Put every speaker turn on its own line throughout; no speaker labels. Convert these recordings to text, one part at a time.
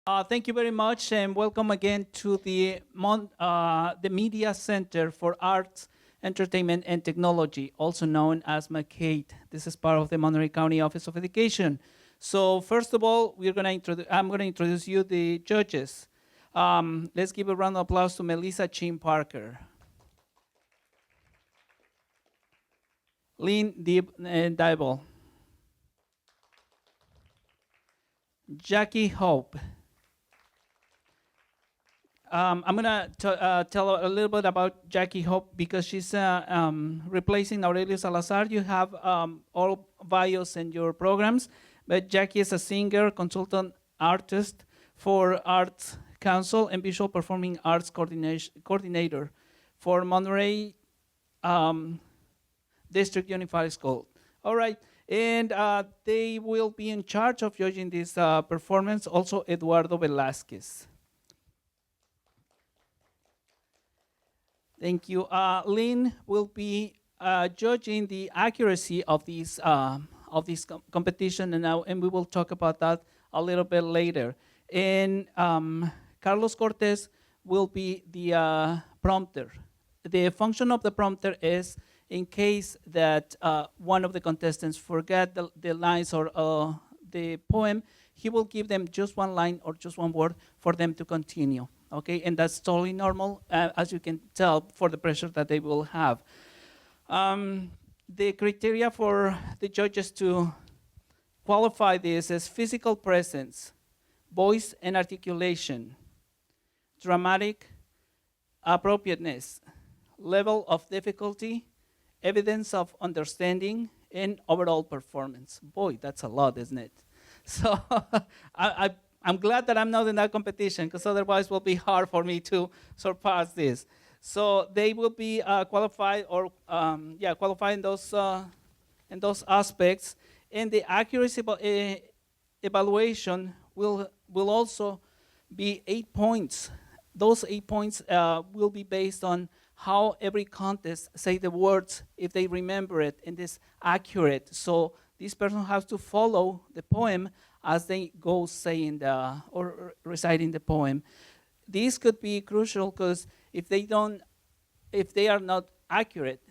Thank you very much, and welcome again to the Media Center for Arts, Entertainment, and Technology, also known as McCade. This is part of the Monterey County Office of Education. So first of all, I'm going to introduce you the judges. Let's give a round of applause to Melissa Chin Parker, Lynn Dybel, Jackie Hope. I'm going to tell a little bit about Jackie Hope because she's replacing Aurelio Salazar. You have all bios in your programs, but Jackie is a singer, consultant artist for Arts Council and Visual Performing Arts coordinator for Monterey District Unified School. All right, and they will be in charge of judging this performance, also Eduardo Velázquez. Thank you. Lynn will be judging the accuracy of this competition, and we will talk about that a little bit later. And Carlos Cortez will be the prompter. The function of the prompter is in case that one of the contestants forget the lines or the poem, he will give them just one line or just one word for them to continue. Okay, and that's totally normal, as you can tell, for the pressure that they will have. The criteria for the judges to qualify this is physical presence, voice and articulation, dramatic appropriateness, level of difficulty, evidence of understanding, and overall performance. Boy, that's a lot, isn't it? So I'm glad that I'm not in that competition because otherwise it will be hard for me to surpass this. So they will be qualified in those aspects. And the accuracy evaluation will also be 8 points. Those 8 points will be based on how every contest say the words, if they remember it, and it's accurate. So this person has to follow the poem as they go saying or reciting the poem. This could be crucial because if they are not accurate,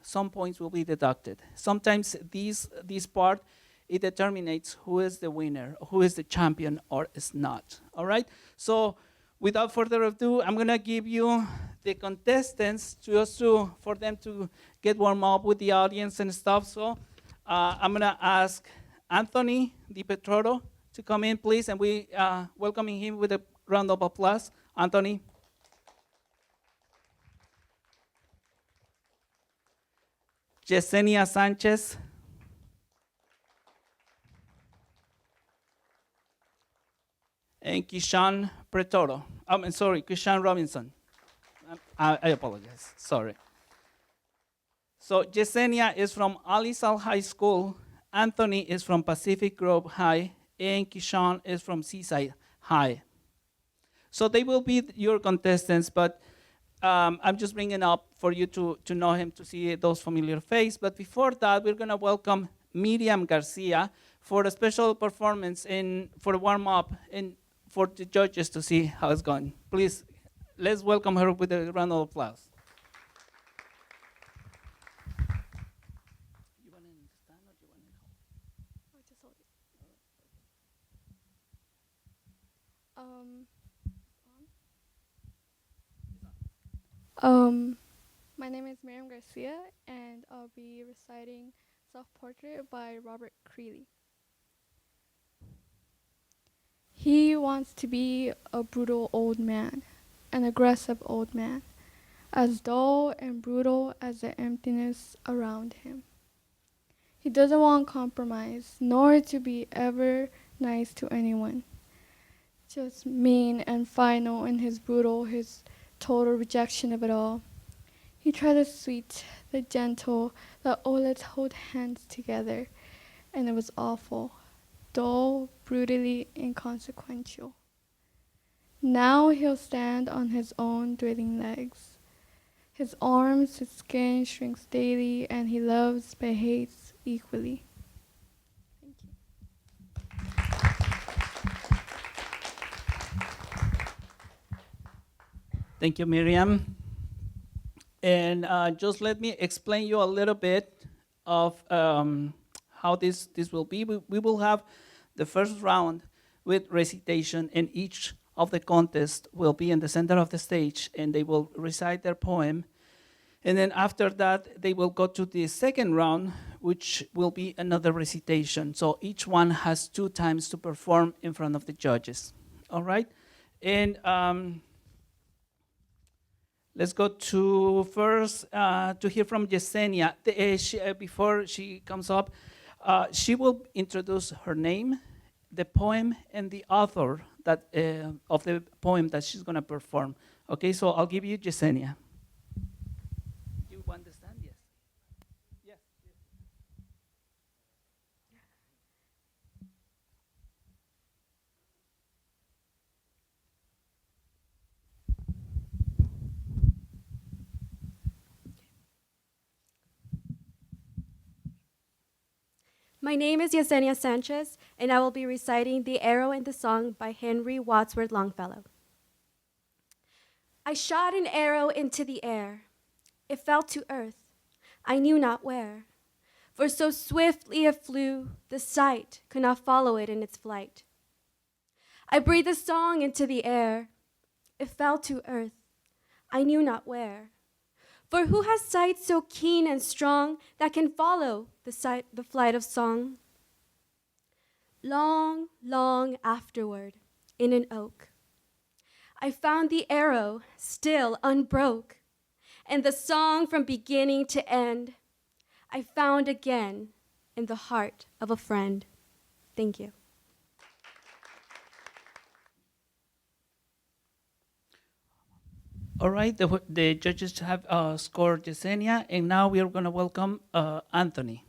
some points will be deducted. Sometimes this part, it determines who is the winner, who is the champion, or is not. All right? So without further ado, I'm gonna give you the contestants for them to get warmed up with the audience and stuff. So I'm gonna ask Anthony Di Petroro to come in, please, and we welcoming him with a round of applause. Anthony. Yesenia Sanchez. And Kishan Pretoro. I'm sorry, Kishan Robinson. I apologize, sorry. So Yesenia is from Alisal High School, Anthony is from Pacific Grove High, and Kishan is from Seaside High. So they will be your contestants, but I'm just bringing up for you to know him, to see those familiar faces. But before that, we're gonna welcome Miriam Garcia for a special performance for a warm-up and for the judges to see how it's going. Please, let's welcome her with a round of applause.
My name is Miriam Garcia, and I'll be reciting Self-Portrait by Robert Creeley. He wants to be a brutal old man, an aggressive old man, as dull and brutal as the emptiness around him. He doesn't want compromise, nor to be ever nice to anyone. Just mean and final in his brutal, his total rejection of it all. He tried the sweet, the gentle, let's hold hands together, and it was awful, dull, brutally inconsequential. Now he'll stand on his own dwindling legs. His arms, his skin shrinks daily, and he loves but hates equally. Thank you.
Thank you, Miriam. And just let me explain you a little bit of how this will be. We will have the first round with recitation, and each of the contest will be in the center of the stage, and they will recite their poem. And then after that, they will go to the second round, which will be another recitation. So each one has 2 times to perform in front of the judges. All right? And let's go to first to hear from Yesenia. Before she comes up, she will introduce her name, the poem, and the author that of the poem that she's going to perform. Okay, so I'll give you Yesenia. You understand? Yes. Yes.
My name is Yesenia Sanchez, and I will be reciting The Arrow in the Song by Henry Wadsworth Longfellow. I shot an arrow into the air. It fell to earth, I knew not where, for so swiftly it flew, the sight could not follow it in its flight. I breathed a song into the air. It fell to earth, I knew not where. For who has sight so keen and strong that can follow the flight of song? Long, long afterward, in an oak, I found the arrow still unbroke, and the song from beginning to end I found again in the heart of a friend. Thank you.
All right, the judges have scored Yesenia, and now we are going to welcome Anthony.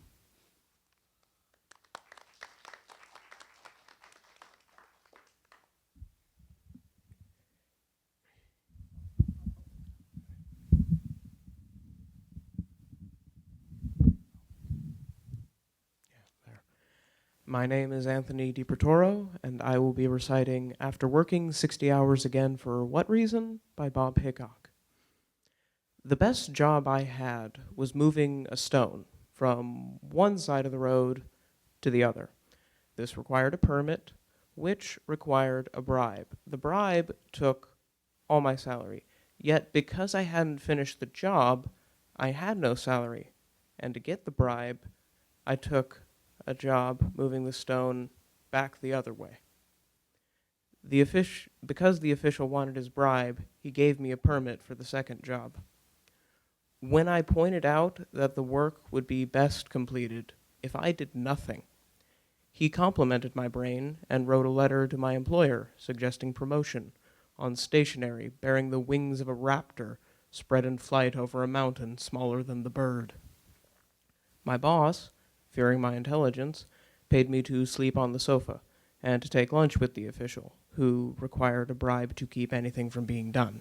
My name is Anthony DiPertoro, and I will be reciting After Working 60 Hours Again for What Reason by Bob Hickok. The best job I had was moving a stone from one side of the road to the other. This required a permit, which required a bribe. The bribe took all my salary, yet because I hadn't finished the job, I had no salary, and to get the bribe, I took a job moving the stone back the other way. Because the official wanted his bribe, he gave me a permit for the second job. When I pointed out that the work would be best completed if I did nothing, he complimented my brain and wrote a letter to my employer suggesting promotion on stationery bearing the wings of a raptor spread in flight over a mountain smaller than the bird. My boss, fearing my intelligence, paid me to sleep on the sofa and to take lunch with the official, who required a bribe to keep anything from being done.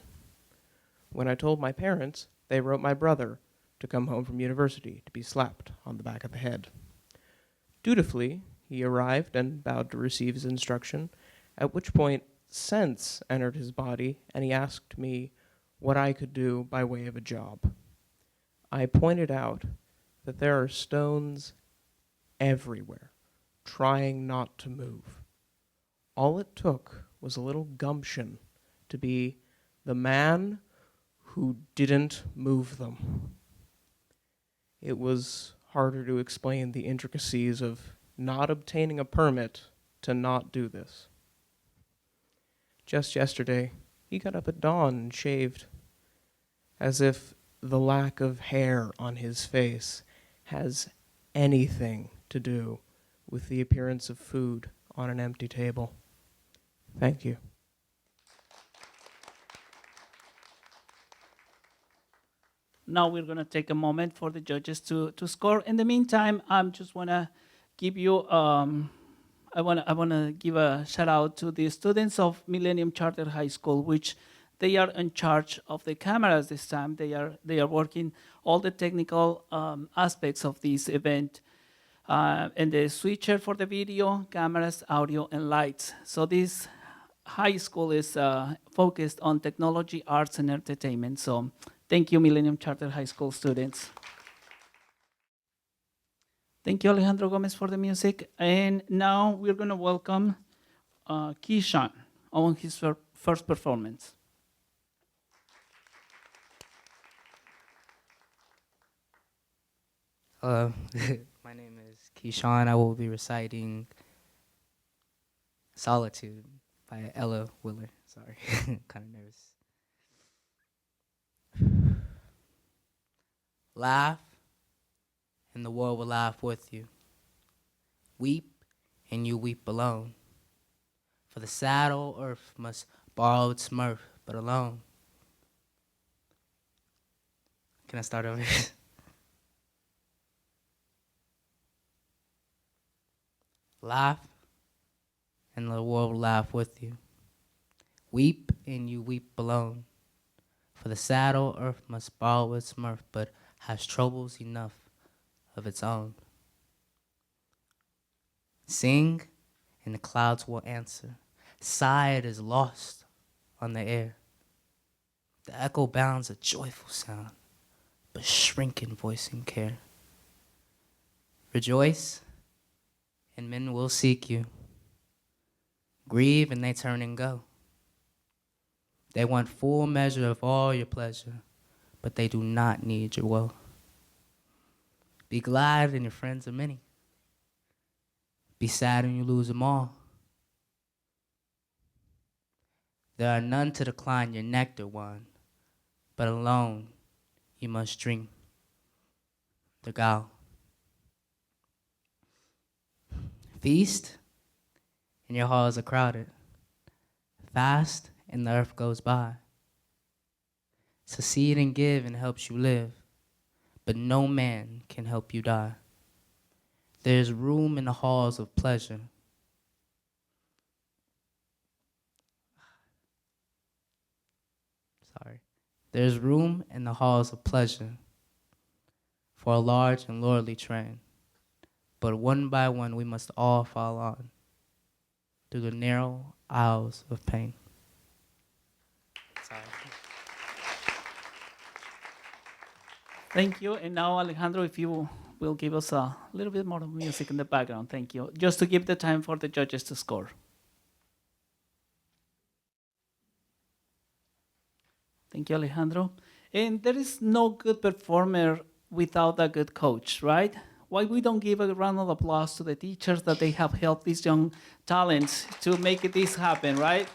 When I told my parents, they wrote my brother to come home from university to be slapped on the back of the head. Dutifully, he arrived and bowed to receive his instruction, at which point sense entered his body, and he asked me what I could do by way of a job. I pointed out that there are stones everywhere, trying not to move. All it took was a little gumption to be the man who didn't move them. It was harder to explain the intricacies of not obtaining a permit to not do this. Just yesterday, he got up at dawn and shaved, as if the lack of hair on his face has anything to do with the appearance of food on an empty table. Thank you.
Now we're going to take a moment for the judges to score. In the meantime, I just want to give you, I want to give a shout out to the students of Millennium Charter High School, which they are in charge of the cameras this time. They are working all the technical aspects of this event. And the switcher for the video, cameras, audio, and lights. So this high school is focused on technology, arts, and entertainment. So thank you, Millennium Charter High School students. Thank you, Alejandro Gomez, for the music. And now we're going to welcome Keyshawn on his first performance.
Hello, my name is Keyshawn. I will be reciting Solitude by Ella Willer. Sorry, kind of nervous. Laugh, and the world will laugh with you. Weep, and you weep alone. For the sad old earth must borrow its mirth, but alone. Can I start over? Laugh, and the world will laugh with you. Weep, and you weep alone. For the sad old earth must borrow its mirth, but has troubles enough of its own. Sing, and the clouds will answer. Sigh, it is lost on the air. The echo bounds a joyful sound, but shrink in voice and care. Rejoice, and men will seek you. Grieve, and they turn and go. They want full measure of all your pleasure, but they do not need your woe. Be glad, and your friends are many. Be sad, and you lose them all. There are none to decline your nectar wine, but alone you must drink the gall. Feast, and your halls are crowded. Fast, and the earth goes by. Succeed and give and helps you live, but no man can help you die. There's room in the halls of pleasure. Sorry. There's room in the halls of pleasure for a large and lordly train, but one by one we must all fall on through the narrow aisles of pain. Sorry.
Thank you. And now, Alejandro, if you will give us a little bit more music in the background. Thank you. Just to give the time for the judges to score. Thank you, Alejandro. And there is no good performer without a good coach, right? Why we don't give a round of applause to the teachers that they have helped these young talents to make this happen, right?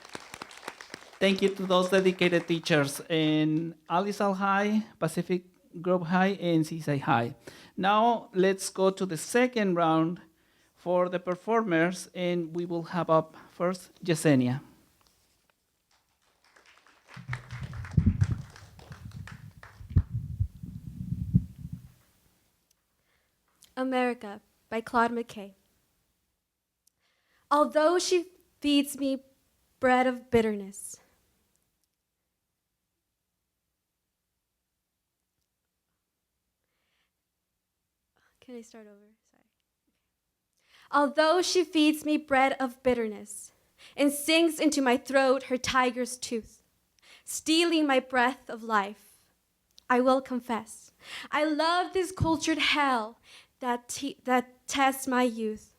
Thank you to those dedicated teachers in Alisal High, Pacific Grove High, and Seaside High. Now let's go to the second round for the performers, and we will have up first Yesenia.
America by Claude McKay. Although she feeds me bread of bitterness, can I start over? Sorry. Although she feeds me bread of bitterness and sinks into my throat her tiger's tooth, stealing my breath of life, I will confess, I love this cultured hell that tests my youth.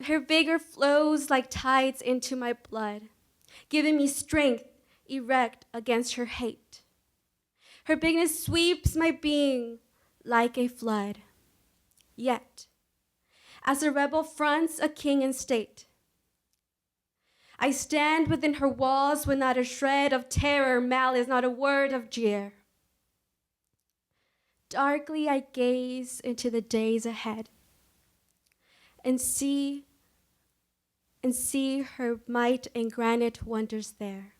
Her vigor flows like tides into my blood, giving me strength erect against her hate. Her bigness sweeps my being like a flood. Yet, as a rebel fronts a king and state, I stand within her walls with not a shred of terror, malice, not a word of jeer. Darkly I gaze into the days ahead and see her might and granite wonders there.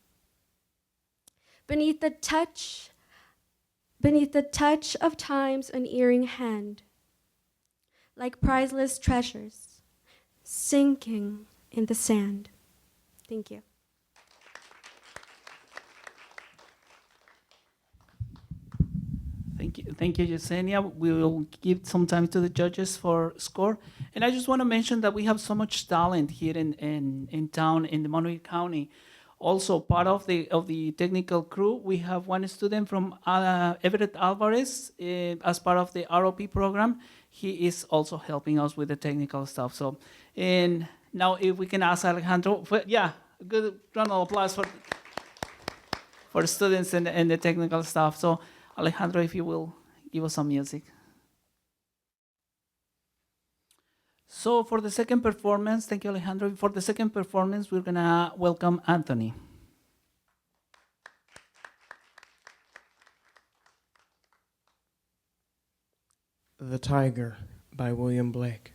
Beneath the touch of time's unerring hand, like priceless treasures sinking in the sand. Thank you.
Thank you, Yesenia. We will give some time to the judges for score. And I just want to mention that we have so much talent here in town, in the Monterey County. Also, part of the technical crew, we have one student from Everett Alvarez as part of the ROP program. He is also helping us with the technical stuff. So, and now if we can ask Alejandro, yeah, good round of applause for students and the technical stuff. So, Alejandro, if you will give us some music. So for the second performance, thank you, Alejandro. For the second performance, we're gonna welcome Anthony.
The Tiger by William Blake.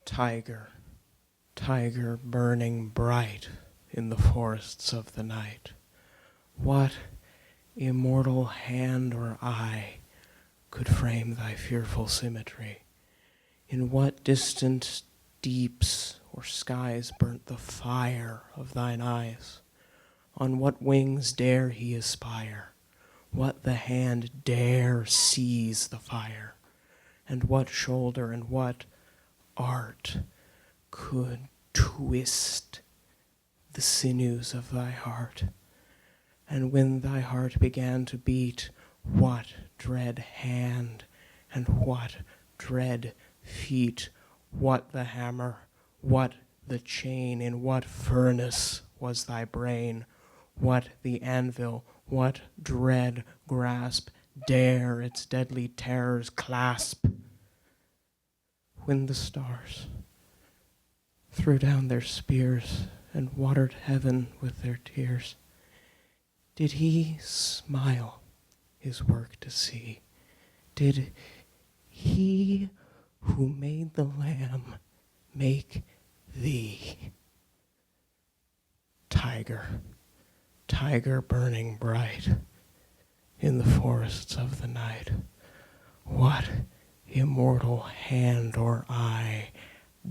Tiger, tiger burning bright in the forests of the night, what immortal hand or eye could frame thy fearful symmetry? In what distant deeps or skies burnt the fire of thine eyes? On what wings dare he aspire? What the hand dare seize the fire? And what shoulder and what art could twist the sinews of thy heart? And when thy heart began to beat, what dread hand and what dread feet? What the hammer, what the chain? In what furnace was thy brain? What the anvil, what dread grasp dare its deadly terrors clasp? When the stars threw down their spears and watered heaven with their tears, did he smile his work to see? Did he who made the lamb make thee? Tiger, tiger burning bright in the forests of the night, what immortal hand or eye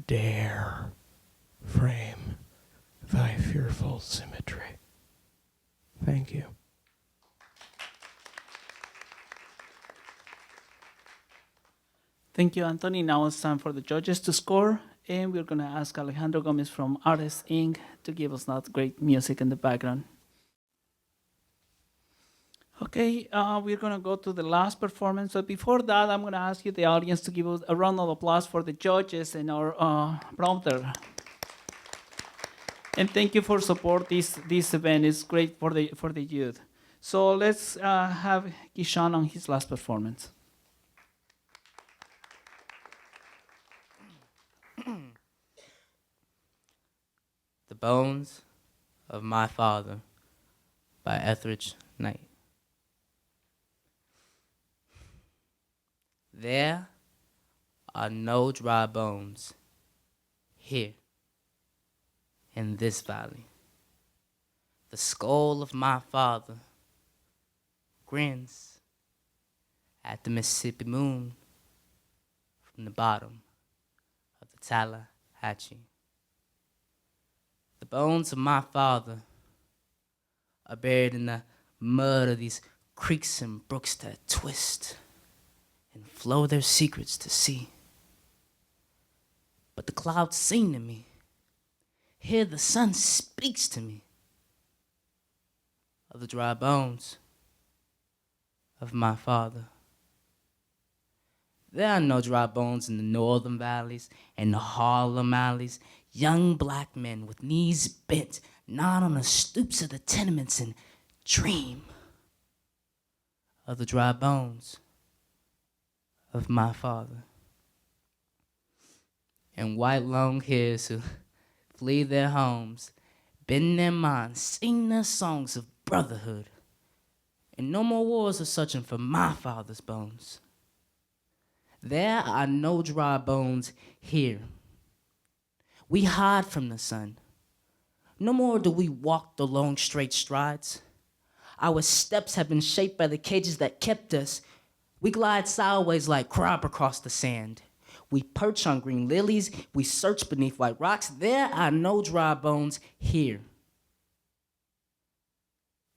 dare frame thy fearful symmetry? Thank you.
Thank you, Anthony. Now it's time for the judges to score, and we're going to ask Alejandro Gomez from Artists Inc. to give us that great music in the background. Okay, we're going to go to the last performance. But before that, I'm going to ask you, the audience, to give us a round of applause for the judges and our prompter. And thank you for support this event. It's great for the youth. So let's have Kishan on his last performance.
The Bones of My Father by Etheridge Knight. There are no dry bones here in this valley. The skull of my father grins at the Mississippi moon from the bottom of the Tallahatchie. The bones of my father are buried in the mud of these creeks and brooks that twist and flow their secrets to sea. But the clouds sing to me. Here the sun speaks to me of the dry bones of my father. There are no dry bones in the northern valleys and the Harlem alleys. Young black men with knees bent nod on the stoops of the tenements and dream of the dry bones of my father. And white long hairs who flee their homes, bend their minds, sing their songs of brotherhood. And no more wars are searching for my father's bones. There are no dry bones here. We hide from the sun. No more do we walk the long straight strides. Our steps have been shaped by the cages that kept us. We glide sideways like crab across the sand. We perch on green lilies. We search beneath white rocks. There are no dry bones here.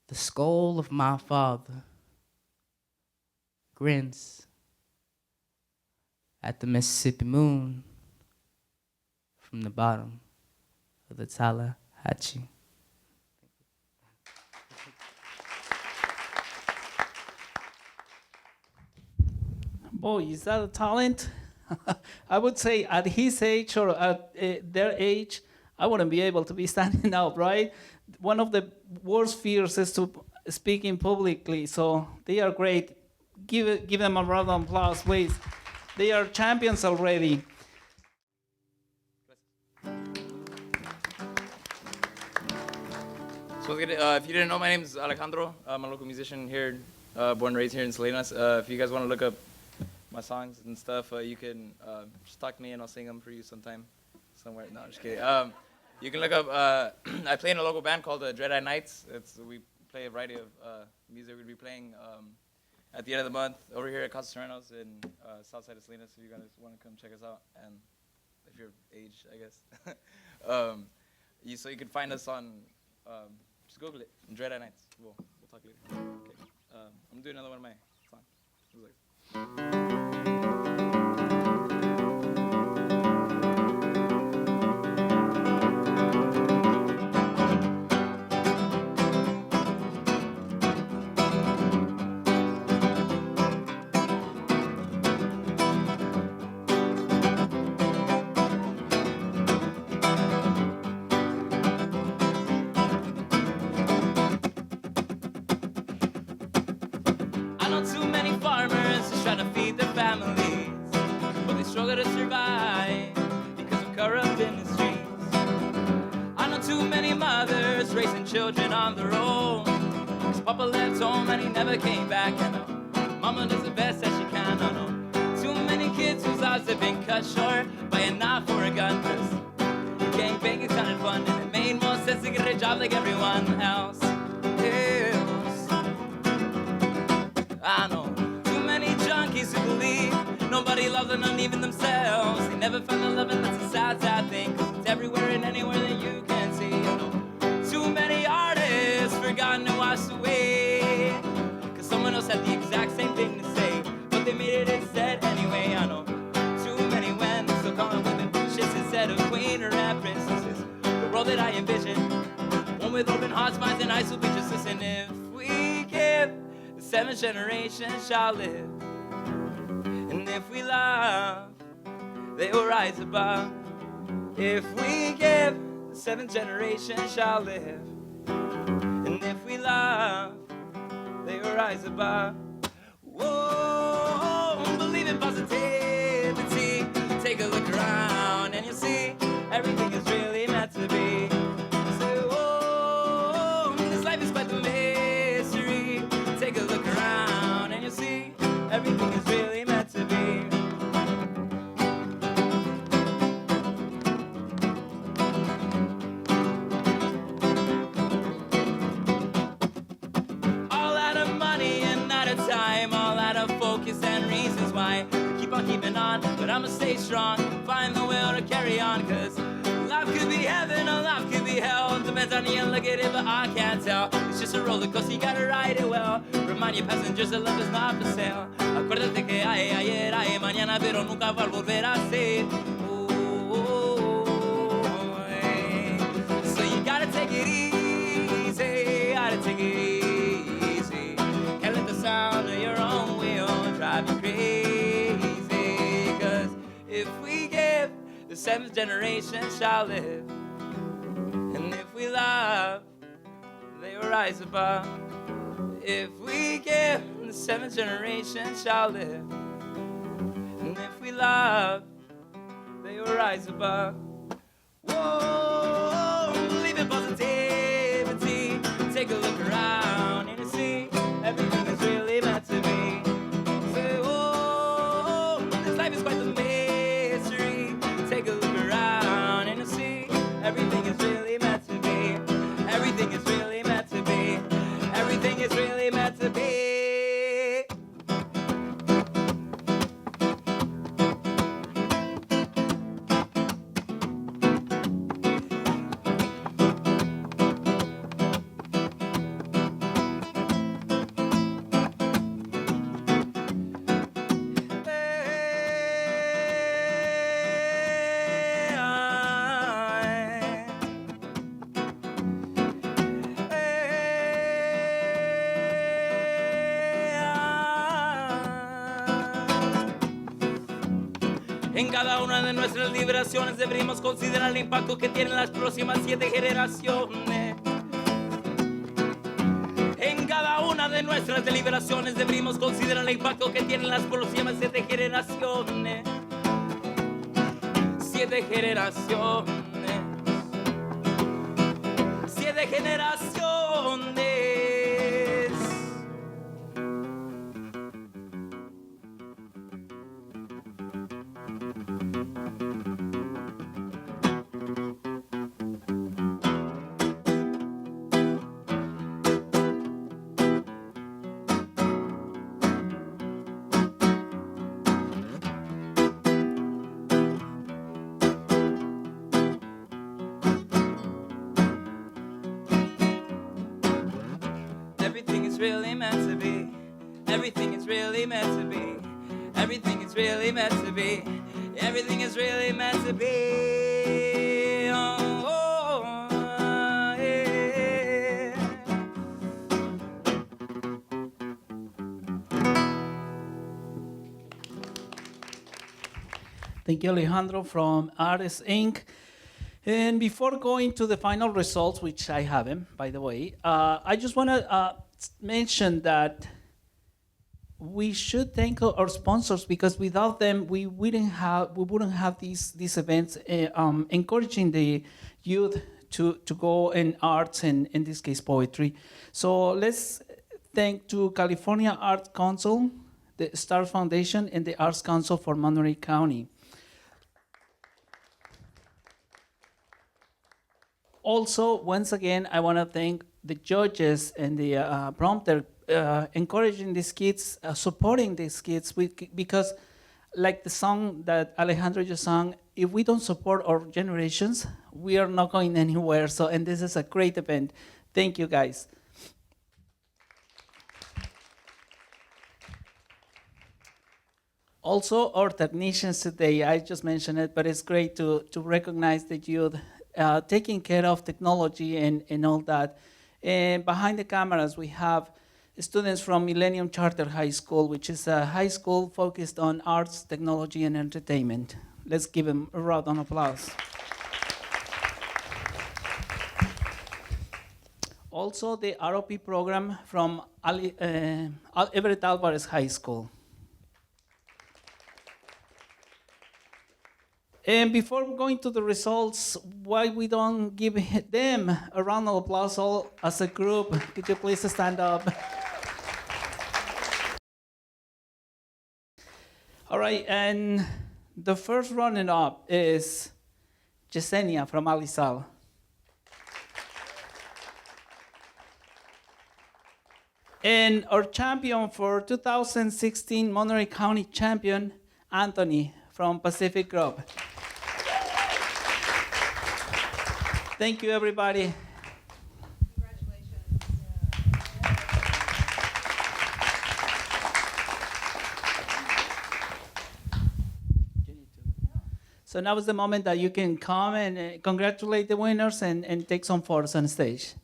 The skull of my father grins at the Mississippi moon from the bottom of the Tallahatchie.
Boy, is that a talent? I would say at his age or at their age, I wouldn't be able to be standing up, right? One of the worst fears is to speaking publicly, so they are great. Give them a round of applause, please. They are champions already.
So if you didn't know, my name is Alejandro. I'm a local musician here, born and raised here in Salinas. If you guys want to look up my songs and stuff, you can just talk to me and I'll sing them for you sometime, somewhere. No, I'm just kidding. You can look up, I play in a local band called Dread Eye Nights. We play a variety of music. We'll be playing at the end of the month over here at Casa Serranos in south side of Salinas, if you guys want to come check us out, and if you're of age, I guess. So you can find us on, just Google it, Dread Eye Nights. We'll talk later. Okay. I'm doing another one of my songs. I know too many farmers just trying to feed their families, but they struggle to survive because of corrupt industries. I know too many mothers raising children on their own, cause Papa left home and he never came back. I know Mama does the best that she can. I know too many kids whose lives have been cut short by a knife or a gun, cause gangbanging sounded fun and it made more sense to get a job like everyone else. I know too many junkies who believe nobody loves them, not even themselves. They never found the love, and that's a sad, sad thing, 'cause it's everywhere and anywhere that you can see. I know too many artists forgotten and washed away, 'cause someone else had the exact same thing to say, but they made it instead anyway. I know too many men still calling women shits instead of queen or princesses. The world that I envision, one with open hearts, minds, and eyes will be just listen. If we give, the seventh generation shall live, and if we love, they will rise above. If we give, the seventh generation shall live, and if we love, they will rise above. Whoa, believe in positivity. Take a look around and you'll see everything is really meant to be. Say, whoa, this life is quite the mystery. Take a look around and you'll see everything is really meant to be. All out of money and out of time, all out of focus and reasons why we keep on keeping on, but I'ma stay strong, find the will to carry on, 'cause life could be heaven or life could be hell. Depends on you look at it, but I can't tell. It's just a roller coaster, you gotta ride it well. Remind your passengers that love is not for sale. Acuérdate que hay ayer, hay mañana, pero nunca va a volver a ser. So you gotta take it easy, gotta take it easy. Can't let the sound of your own wheel drive you crazy. 'Cause if we give, the seventh generation shall live, and if we love, they will rise above. If we give, the seventh generation shall live, and if we love, they will rise above. Whoa, believe in positivity. Take a look around and you see everything is really meant to be. Say, whoa, this life is quite the mystery. Take a look around and you see everything is really meant to be. Everything is really meant to be. Everything is really meant to be. En cada una de nuestras liberaciones deberíamos considerar el impacto que tienen las próximas 7 generaciones. En cada una de nuestras deliberaciones deberíamos considerar el impacto que tienen las próximas 7 generaciones. 7 generaciones. 7 generaciones. Everything is really meant to be. Everything is really meant to be. Everything is really meant to be. Everything is really meant to be. Oh, yeah.
Thank you, Alejandro, from Artists Inc. And before going to the final results, which I haven't, by the way, I just want to mention that we should thank our sponsors, because without them, we wouldn't have these events encouraging the youth to go in arts and, in this case, poetry. So let's thank to California Arts Council, the Star Foundation, and the Arts Council for Monterey County. Also, once again, I want to thank the judges and the prompter encouraging these kids, supporting these kids, because like the song that Alejandro just sang, if we don't support our generations, we are not going anywhere. So, and this is a great event. Thank you, guys. Also, our technicians today, I just mentioned it, but it's great to recognize the youth taking care of technology and all that. And behind the cameras, we have students from Millennium Charter High School, which is a high school focused on arts, technology, and entertainment. Let's give them a round of applause. Also, the ROP program from Everett Alvarez High School. And before going to the results, why we don't give them a round of applause all as a group? Could you please stand up? All right, and the first runner-up is Yesenia from Alisal. And our champion for 2016 Monterey County champion, Anthony from Pacific Grove. Thank you, everybody.
Congratulations.
So now is the moment that you can come and congratulate the winners and take some photos on stage.